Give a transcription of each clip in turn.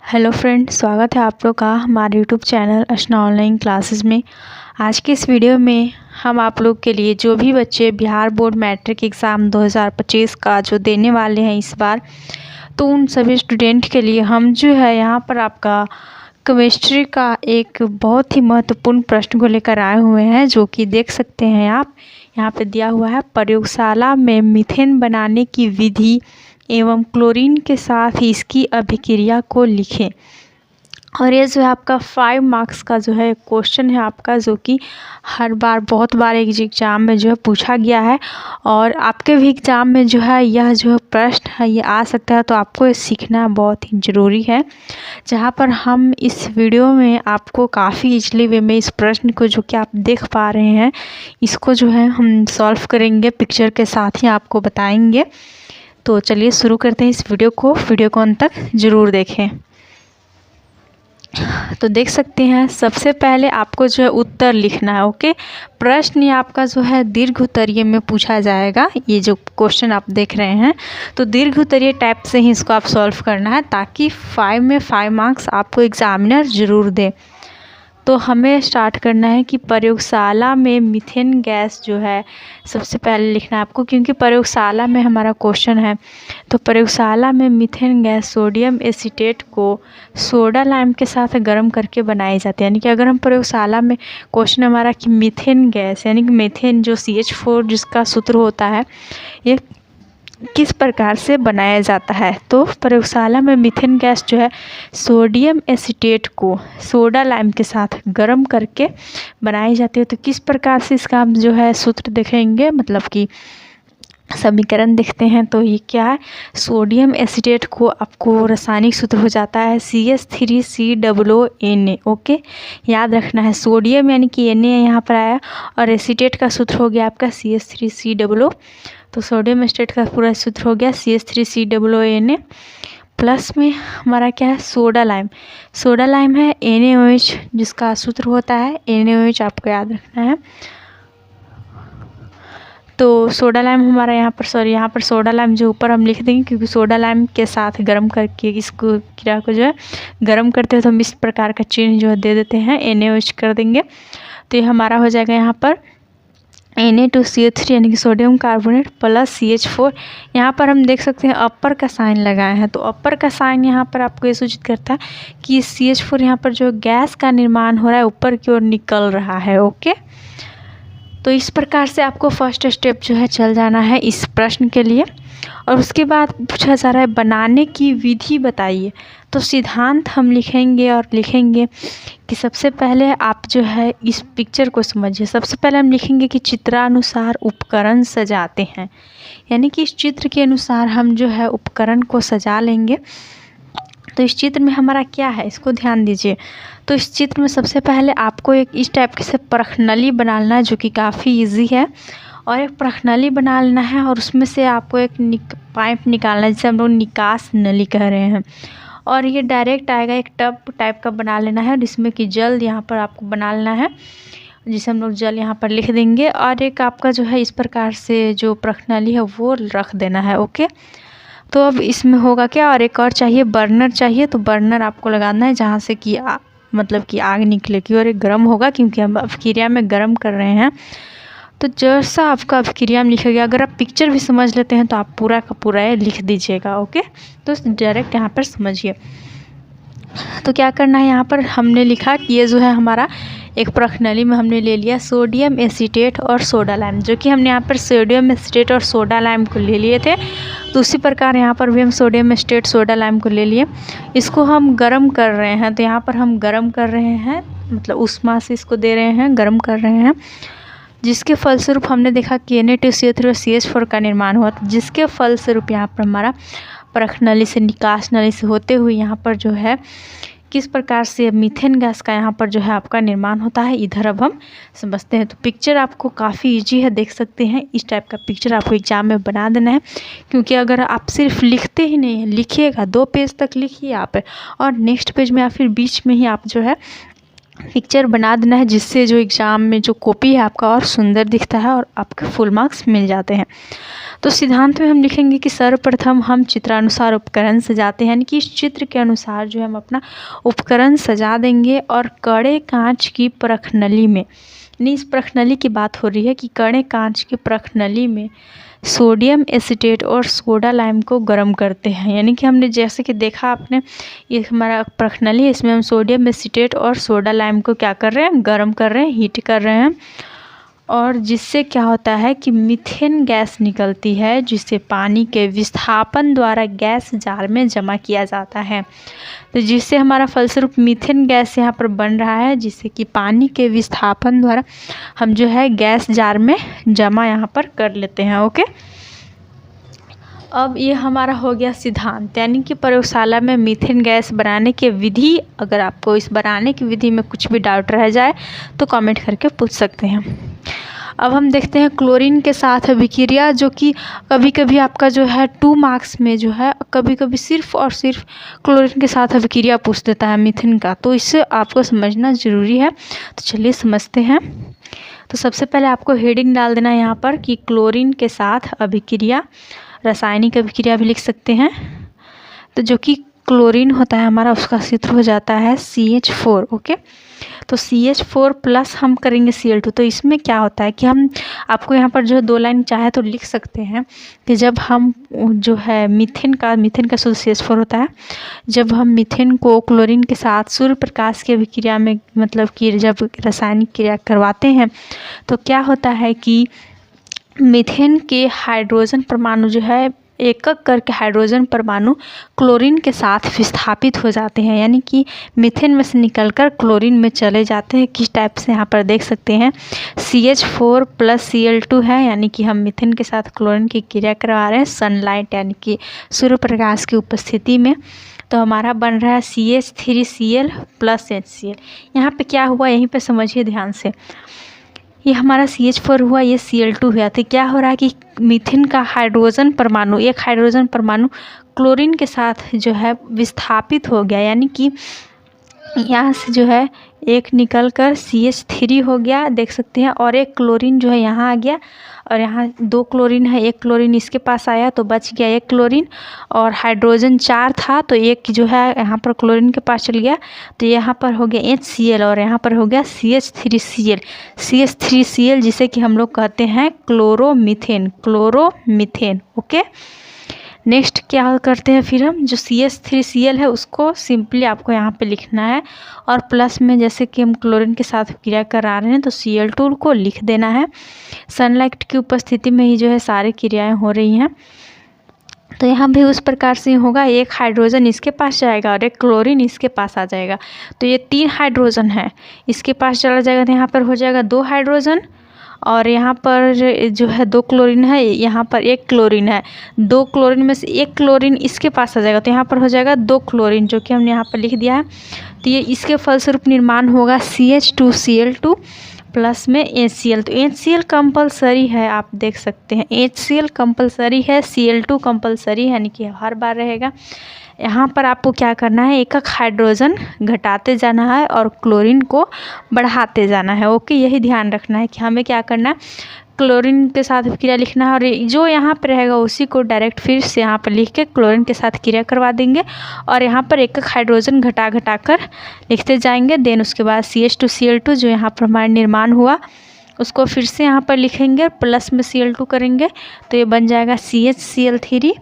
Hello friend, स्वागत है आप लोग का हमारे यूट्यूब चैनल अर्चना ऑनलाइन क्लासेस में। आज के इस वीडियो में हम आप लोग के लिए जो भी बच्चे बिहार बोर्ड मैट्रिक एग्ज़ाम 2025 का जो देने वाले हैं इस बार, तो उन सभी स्टूडेंट के लिए हम जो है यहाँ पर आपका केमिस्ट्री का एक बहुत ही महत्वपूर्ण प्रश्न को लेकर आए हुए हैं, जो कि देख सकते हैं आप यहाँ पे दिया हुआ है। प्रयोगशाला में मीथेन बनाने की विधि एवं क्लोरीन के साथ ही इसकी अभिक्रिया को लिखें। और ये जो है आपका 5 मार्क्स का जो है क्वेश्चन है आपका, जो कि हर बार बहुत बार एक एग्ज़ाम में जो है पूछा गया है और आपके भी एग्ज़ाम में जो है यह जो प्रश्न है ये आ सकता है। तो आपको ये सीखना बहुत ही ज़रूरी है, जहाँ पर हम इस वीडियो में आपको काफ़ी इजली वे में इस प्रश्न को जो कि आप देख पा रहे हैं इसको जो है हम सॉल्व करेंगे, पिक्चर के साथ ही आपको बताएंगे। तो चलिए शुरू करते हैं इस वीडियो को अंत तक ज़रूर देखें। तो देख सकते हैं सबसे पहले आपको जो है उत्तर लिखना है। ओके, प्रश्न ये आपका जो है दीर्घ उत्तरीय में पूछा जाएगा। ये जो क्वेश्चन आप देख रहे हैं तो दीर्घ उत्तरीय टाइप से ही इसको आप सॉल्व करना है, ताकि 5 में 5 मार्क्स आपको एग्जामिनर ज़रूर दे। तो हमें स्टार्ट करना है कि प्रयोगशाला में मीथेन गैस जो है सबसे पहले लिखना है आपको, क्योंकि प्रयोगशाला में हमारा क्वेश्चन है। तो प्रयोगशाला में मीथेन गैस सोडियम एसीटेट को सोडा लाइम के साथ गर्म करके बनाई जाती है। यानी कि अगर हम प्रयोगशाला में क्वेश्चन हमारा कि मीथेन गैस यानी कि मीथेन जो CH4 जिसका सूत्र होता है ये किस प्रकार से बनाया जाता है, तो प्रयोगशाला में मीथेन गैस जो है सोडियम एसीटेट को सोडा लाइम के साथ गर्म करके बनाई जाती है। तो किस प्रकार से इसका हम जो है सूत्र देखेंगे, मतलब कि समीकरण देखते हैं। तो ये क्या है, सोडियम एसीटेट को आपको रासायनिक सूत्र हो जाता है CH3COONA। ओके, याद रखना है सोडियम यानी कि Na यहाँ पर आया और एसीटेट का सूत्र हो गया आपका CH3COO। तो सोडियम एसीटेट का पूरा सूत्र हो गया CH3COONA। प्लस में हमारा क्या है, सोडा लाइम है NaOH जिसका सूत्र होता है NaOH, आपको याद रखना है। तो सोडा लाइम हमारा यहाँ पर सोडा लाइम जो ऊपर हम लिख देंगे, क्योंकि सोडा लाइम के साथ गर्म करके इसको क्रिया को जो है गर्म करते हैं तो हम इस प्रकार का चिन्ह जो है दे देते हैं, NaOH कर देंगे। तो ये हमारा हो जाएगा यहाँ पर Na2CO3 यानी कि सोडियम कार्बोनेट प्लस CH4। यहाँ पर हम देख सकते हैं अपर का साइन लगाए हैं, तो अपर का साइन यहाँ पर आपको ये सूचित करता है कि CH4 यहाँ पर जो गैस का निर्माण हो रहा है ऊपर की ओर निकल रहा है। ओके, तो इस प्रकार से आपको फर्स्ट स्टेप जो है चल जाना है इस प्रश्न के लिए। और उसके बाद पूछा जा रहा है बनाने की विधि बताइए। तो सिद्धांत हम लिखेंगे और लिखेंगे कि सबसे पहले आप जो है इस पिक्चर को समझिए। सबसे पहले हम लिखेंगे कि चित्रानुसार उपकरण सजाते हैं, यानी कि इस चित्र के अनुसार हम जो है उपकरण को सजा लेंगे। तो इस चित्र में हमारा क्या है, इसको ध्यान दीजिए। तो इस चित्र में सबसे पहले आपको एक इस टाइप के से प्रश्नली बना लेना है, जो कि काफ़ी इजी है। और एक प्रश्नली बना लेना है और उसमें से आपको एक पाइप निकालना है, जिसे हम लोग निकास नली कह रहे हैं। और ये डायरेक्ट आएगा, एक टब टाइप का बना लेना है जिसमें कि जल यहाँ पर आपको बना लेना है, जिसे हम लोग जल यहाँ पर लिख देंगे। और एक आपका जो है इस प्रकार से जो प्रश्नली है वो रख देना है। ओके, तो अब इसमें होगा क्या, और एक और चाहिए, बर्नर चाहिए। तो बर्नर आपको लगाना है जहाँ से कि मतलब कि आग निकलेगी और एक गर्म होगा, क्योंकि हम अभिक्रिया में गर्म कर रहे हैं। तो जैसा आपका अभिक्रिया में लिखा गया, अगर आप पिक्चर भी समझ लेते हैं तो आप पूरा का पूरा ये लिख दीजिएगा। ओके, तो डायरेक्ट यहाँ पर समझिए। तो क्या करना है, यहाँ पर हमने लिखा कि ये जो है हमारा एक प्रश्नली में हमने ले लिया सोडियम एसीटेट और सोडा लाइम, जो कि हमने यहाँ पर सोडियम एसीटेट और सोडा लाइम को ले लिए थे। तो उसी प्रकार यहाँ पर भी हम सोडियम एसीटेट सोडा लाइम को ले लिए, इसको हम गर्म कर रहे हैं। तो यहाँ पर हम गर्म कर रहे हैं, मतलब ऊष्मा से इसको दे रहे हैं, गर्म कर रहे हैं, जिसके फलस्वरूप हमने देखा कि Na2CO3 और CH4 का निर्माण हुआ। जिसके फलस्वरूप यहाँ पर हमारा प्रश्नली से निकास नली से होते हुए यहाँ पर जो है किस प्रकार से मीथेन गैस का यहाँ पर जो है आपका निर्माण होता है, इधर अब हम समझते हैं। तो पिक्चर आपको काफ़ी इजी है, देख सकते हैं। इस टाइप का पिक्चर आपको एग्जाम में बना देना है, क्योंकि अगर आप सिर्फ लिखते ही नहीं है, लिखिएगा 2 पेज तक लिखिए आप, और नेक्स्ट पेज में या फिर बीच में ही आप जो है पिक्चर बना देना है, जिससे जो एग्ज़ाम में जो कॉपी है आपका और सुंदर दिखता है और आपके फुल मार्क्स मिल जाते हैं। तो सिद्धांत में हम लिखेंगे कि सर्वप्रथम हम चित्रानुसार उपकरण सजाते हैं, यानी कि इस चित्र के अनुसार जो हम अपना उपकरण सजा देंगे। और कड़े कांच की प्रखनली में, यानी इस प्रखनली की बात हो रही है कि कड़े कांच की प्रखनली में सोडियम एसीटेट और सोडा लाइम को गर्म करते हैं। यानी कि हमने जैसे कि देखा आपने, ये हमारा प्रखनली है, इसमें हम सोडियम एसीटेट और सोडा लाइम को क्या कर रहे हैं, गर्म कर रहे हैं, हीट कर रहे हैं। और जिससे क्या होता है कि मीथेन गैस निकलती है, जिसे पानी के विस्थापन द्वारा गैस जार में जमा किया जाता है। तो जिससे हमारा फलस्वरूप मीथेन गैस यहाँ पर बन रहा है, जिससे कि पानी के विस्थापन द्वारा हम जो है गैस जार में जमा यहाँ पर कर लेते हैं। ओके, अब ये हमारा हो गया सिद्धांत, यानी कि प्रयोगशाला में मीथेन गैस बनाने की विधि। अगर आपको इस बनाने की विधि में कुछ भी डाउट रह जाए तो कमेंट करके पूछ सकते हैं। अब हम देखते हैं क्लोरीन के साथ अभिक्रिया, जो कि कभी कभी आपका जो है 2 मार्क्स में जो है कभी कभी सिर्फ और सिर्फ क्लोरीन के साथ अभिक्रिया पूछ देता है मीथेन का, तो इससे आपको समझना ज़रूरी है। तो चलिए समझते हैं। तो सबसे पहले आपको हेडिंग डाल देना है यहाँ पर कि क्लोरीन के साथ अभिक्रिया, रासायनिक अभिक्रिया भी लिख सकते हैं। तो जो कि क्लोरीन होता है हमारा, उसका सूत्र हो जाता है CH4। ओके, तो CH4 प्लस हम करेंगे Cl2। तो इसमें क्या होता है कि हम आपको यहाँ पर जो 2 लाइन चाहे तो लिख सकते हैं कि जब हम जो है मीथेन का शुद्ध CH4 होता है, जब हम मीथेन को क्लोरीन के साथ सूर्य प्रकाश की अभिक्रिया में, मतलब कि जब रासायनिक क्रिया करवाते हैं, तो क्या होता है कि मीथेन के हाइड्रोजन परमाणु जो है एक एक करके हाइड्रोजन परमाणु क्लोरीन के साथ विस्थापित हो जाते हैं, यानी कि मीथेन में से निकलकर क्लोरीन में चले जाते हैं। किस टाइप से यहाँ पर देख सकते हैं, CH4 प्लस Cl2 है, यानी कि हम मीथेन के साथ क्लोरीन की क्रिया करवा रहे हैं सनलाइट यानी कि सूर्य प्रकाश की उपस्थिति में। तो हमारा बन रहा है CH3Cl प्लस HCl। यहाँ पे क्या हुआ, यहीं पे समझिए ध्यान से। ये हमारा CH4 हुआ, ये Cl2 हुआ। तो क्या हो रहा है कि मीथेन का हाइड्रोजन परमाणु, एक हाइड्रोजन परमाणु क्लोरीन के साथ जो है विस्थापित हो गया, यानी कि यहाँ से जो है एक निकल कर CH3 हो गया, देख सकते हैं। और एक क्लोरीन जो है यहाँ आ गया, और यहाँ 2 क्लोरीन है, एक क्लोरीन इसके पास आया तो बच गया एक क्लोरीन। और हाइड्रोजन 4 था तो एक जो है यहाँ पर क्लोरीन के पास चल गया, तो यहाँ पर हो गया HCl और यहाँ पर हो गया CH3Cl, जिसे कि हम लोग कहते हैं क्लोरोमीथेन। ओके, नेक्स्ट क्या करते हैं फिर हम, जो CH3Cl है उसको सिंपली आपको यहाँ पे लिखना है, और प्लस में जैसे कि हम क्लोरीन के साथ क्रिया करा रहे हैं तो Cl2 को लिख देना है। सनलाइट की उपस्थिति में ही जो है सारी क्रियाएं हो रही हैं। तो यहाँ भी उस प्रकार से होगा, एक हाइड्रोजन इसके पास जाएगा और एक क्लोरीन इसके पास आ जाएगा। तो ये 3 हाइड्रोजन है, इसके पास चला जाएगा तो यहाँ पर हो जाएगा 2 हाइड्रोजन, और यहाँ पर जो है 2 क्लोरीन है, यहाँ पर 1 क्लोरीन है। 2 क्लोरीन में से 1 क्लोरीन इसके पास आ जाएगा, तो यहाँ पर हो जाएगा 2 क्लोरीन, जो कि हमने यहाँ पर लिख दिया है। तो ये इसके फलस्वरूप निर्माण होगा CH2Cl2 प्लस में HCl। तो HCl कंपलसरी है, आप देख सकते हैं HCl कंपलसरी है, Cl2 कंपलसरी है, यानी कि हर बार रहेगा। यहाँ पर आपको क्या करना है, एक एक हाइड्रोजन घटाते जाना है और क्लोरीन को बढ़ाते जाना है। ओके, यही ध्यान रखना है कि हमें क्या करना है, क्लोरीन के साथ क्रिया लिखना है, और जो यहाँ पर रहेगा उसी को डायरेक्ट फिर से यहाँ पर लिख के क्लोरीन के साथ क्रिया करवा देंगे, और यहाँ पर एक एक हाइड्रोजन घटा कर लिखते जाएंगे। देन उसके बाद CH2Cl2 जो यहाँ पर हमारा निर्माण हुआ उसको फिर से यहाँ पर लिखेंगे, प्लस में Cl2 करेंगे, तो ये बन जाएगा CHCl3,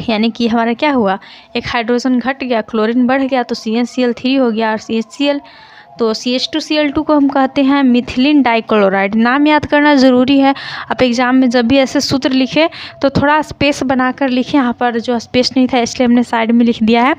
यानी कि हमारा क्या हुआ, एक हाइड्रोजन घट गया, क्लोरीन बढ़ गया, तो CHCl3 हो गया और CHCl। तो CH2Cl2 को हम कहते हैं मिथिलीन डाइक्लोराइड। नाम याद करना ज़रूरी है, आप एग्ज़ाम में जब भी ऐसे सूत्र लिखें तो थोड़ा स्पेस बनाकर लिखें। यहाँ पर जो स्पेस नहीं था इसलिए हमने साइड में लिख दिया है,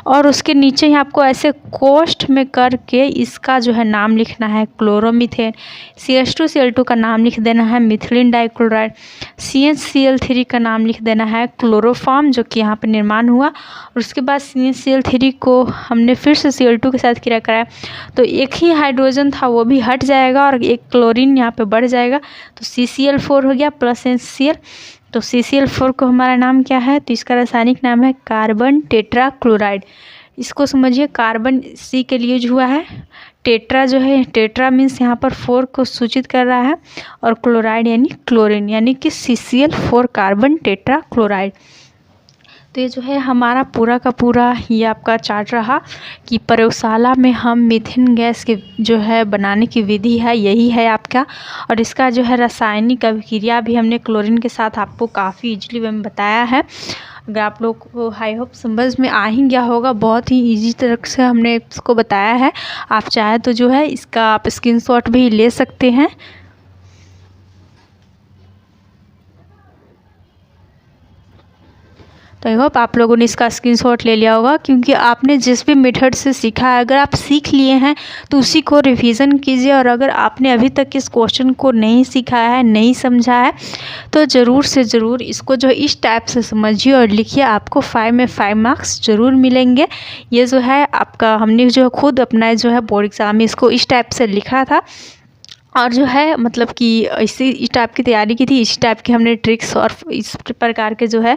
और उसके नीचे ही आपको ऐसे कोष्ठ में करके इसका जो है नाम लिखना है क्लोरोमीथेन। CH2Cl2 का नाम लिख देना है मिथिलीन डाइक्लोराइड। CHCl3 का नाम लिख देना है क्लोरोफॉर्म, जो कि यहाँ पर निर्माण हुआ। और उसके बाद CHCl3 को हमने फिर से Cl2 के साथ क्रिया कराया, तो एक ही हाइड्रोजन था वो भी हट जाएगा और एक क्लोरीन यहाँ पे बढ़ जाएगा, तो CCl4 हो गया प्लस HCl। तो CCl4 को हमारा नाम क्या है, तो इसका रासायनिक नाम है कार्बन टेट्रा क्लोराइड। इसको समझिए, कार्बन सी के लिए यूज हुआ है। टेट्रा जो है, टेट्रा मीन्स यहाँ पर 4 को सूचित कर रहा है, और क्लोराइड यानी क्लोरीन, यानी कि CCl4 कार्बन टेट्रा क्लोराइड। तो ये जो है हमारा पूरा का पूरा ये आपका चार्ट रहा कि प्रयोगशाला में हम मीथेन गैस के जो है बनाने की विधि है यही है आपका, और इसका जो है रासायनिक अभिक्रिया भी हमने क्लोरीन के साथ आपको काफ़ी इजीली में बताया है। अगर आप लोग को आई होप समझ में आ ही गया होगा, बहुत ही इजी तरह से हमने इसको बताया है। आप चाहे तो जो है इसका आप स्क्रीनशॉट भी ले सकते हैं। तो आई होप आप लोगों ने इसका स्क्रीनशॉट ले लिया होगा, क्योंकि आपने जिस भी मेथड से सीखा है अगर आप सीख लिए हैं तो उसी को रिवीजन कीजिए, और अगर आपने अभी तक इस क्वेश्चन को नहीं सीखा है, नहीं समझा है, तो ज़रूर से ज़रूर इसको जो इस टाइप से समझिए और लिखिए। आपको 5 में 5 मार्क्स ज़रूर मिलेंगे। ये जो है आपका हमने जो खुद अपना जो है बोर्ड एग्ज़ाम में इसको इस टाइप से लिखा था, और जो है मतलब कि इस टाइप की तैयारी की थी। इस टाइप की हमने ट्रिक्स और इस प्रकार के जो है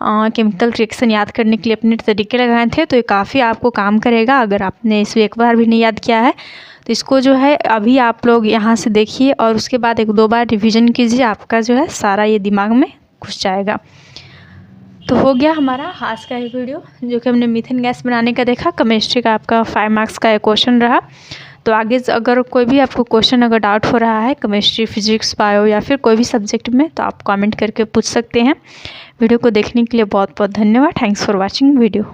केमिकल रिएक्शन याद करने के लिए अपने तरीके लगाए थे। तो ये काफ़ी आपको काम करेगा। अगर आपने इसे एक बार भी नहीं याद किया है तो इसको जो है अभी आप लोग यहाँ से देखिए, और उसके बाद 1-2 बार रिविज़न कीजिए। आपका जो है सारा ये दिमाग में घुस जाएगा। तो हो गया हमारा आज का ये वीडियो, जो कि हमने मीथेन गैस बनाने का देखा। केमिस्ट्री का आपका 5 मार्क्स का एक क्वेश्चन रहा। तो आगे अगर कोई भी आपको क्वेश्चन अगर डाउट हो रहा है केमिस्ट्री, फिजिक्स, बायो या फिर कोई भी सब्जेक्ट में, तो आप कमेंट करके पूछ सकते हैं। वीडियो को देखने के लिए बहुत बहुत धन्यवाद। Thanks for watching video.